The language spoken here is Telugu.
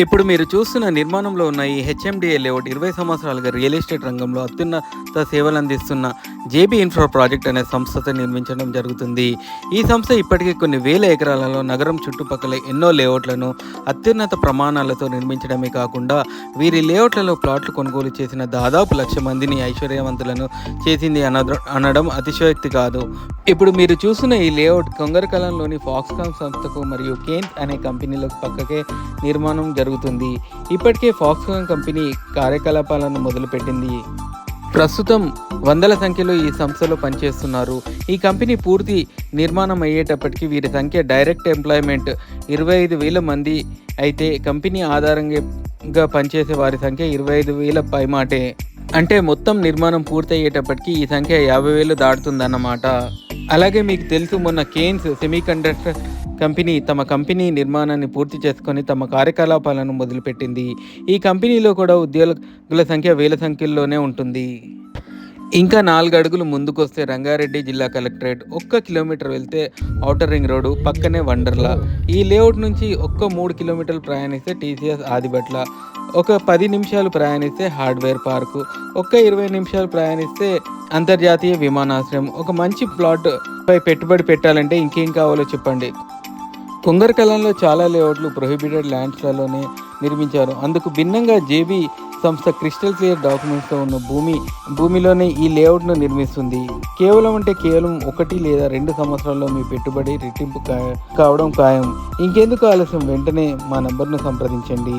ఇప్పుడు మీరు చూస్తున్న నిర్మాణంలో ఉన్న ఈ హెచ్ఎండిఏ లేఅవుట్ 20 సంవత్సరాలుగా రియల్ ఎస్టేట్ రంగంలో అత్యున్నత సేవలు అందిస్తున్న జేబీ ఇన్ఫ్రా ప్రాజెక్ట్ అనే సంస్థతో నిర్మించడం జరుగుతుంది. ఈ సంస్థ ఇప్పటికే కొన్ని వేల ఎకరాలలో నగరం చుట్టుపక్కల ఎన్నో లేఅవుట్లను అత్యున్నత ప్రమాణాలతో నిర్మించడమే కాకుండా వీరి లేఅవుట్లలో ప్లాట్లు కొనుగోలు చేసిన దాదాపు 1,00,000 మందిని ఐశ్వర్యవంతులను చేసింది అనడం అతిశయోక్తి కాదు. ఇప్పుడు మీరు చూస్తున్న ఈ లేఅవుట్ కొంగరకలంలోని ఫాక్స్కాన్ సంస్థకు మరియు కేన్స్ అనే కంపెనీలకు పక్కకే నిర్మాణం జరుగుతుంది. ఇప్పటికే ఫాక్స్కాన్ కంపెనీ కార్యకలాపాలను మొదలుపెట్టింది. ప్రస్తుతం వందల సంఖ్యలో ఈ సంస్థలో పనిచేస్తున్నారు. ఈ కంపెనీ పూర్తి నిర్మాణం అయ్యేటప్పటికి వీరి సంఖ్య డైరెక్ట్ ఎంప్లాయ్మెంట్ 25,000 మంది అయితే కంపెనీ ఆధారంగా పనిచేసే వారి సంఖ్య 25,000 పైమాటే. అంటే మొత్తం నిర్మాణం పూర్తయ్యేటప్పటికి ఈ సంఖ్య 50,000 దాటుతుందన్నమాట. అలాగే మీకు తెలుసు, మొన్న కేన్స్ సెమీకండక్టర్ కంపెనీ తమ కంపెనీ నిర్మాణాన్ని పూర్తి చేసుకొని తమ కార్యకలాపాలను మొదలుపెట్టింది. ఈ కంపెనీలో కూడా ఉద్యోగుల సంఖ్య వేల సంఖ్యలోనే ఉంటుంది. ఇంకా 4 అడుగులు ముందుకొస్తే రంగారెడ్డి జిల్లా కలెక్టరేట్, 1 కిలోమీటర్ వెళ్తే ఔటర్ రింగ్ రోడ్డు, పక్కనే వండర్లా. ఈ లేఅవుట్ నుంచి 3 కిలోమీటర్లు ప్రయాణిస్తే టీసీఎస్ ఆదిబట్ల, 10 నిమిషాలు ప్రయాణిస్తే హార్డ్వేర్ పార్కు, 20 నిమిషాలు ప్రయాణిస్తే అంతర్జాతీయ విమానాశ్రయం. ఒక మంచి ప్లాట్ పై పెట్టుబడి పెట్టాలంటే ఇంకేం కావాలో చెప్పండి. కొంగరకలంలో చాలా లేఅవుట్లు ప్రొహిబిటెడ్ ల్యాండ్స్లలోనే నిర్మించారు. అందుకు భిన్నంగా జేబీ సంస్థ క్రిస్టల్ క్లియర్ డాక్యుమెంట్స్తో ఉన్న భూమిలోనే ఈ లేఅవుట్ను నిర్మిస్తుంది. కేవలం 1 లేదా 2 సంవత్సరాల్లో మీ పెట్టుబడి రెట్టింపు కావడం ఖాయం. ఇంకెందుకు ఆలస్యం, వెంటనే మా నంబర్ను సంప్రదించండి.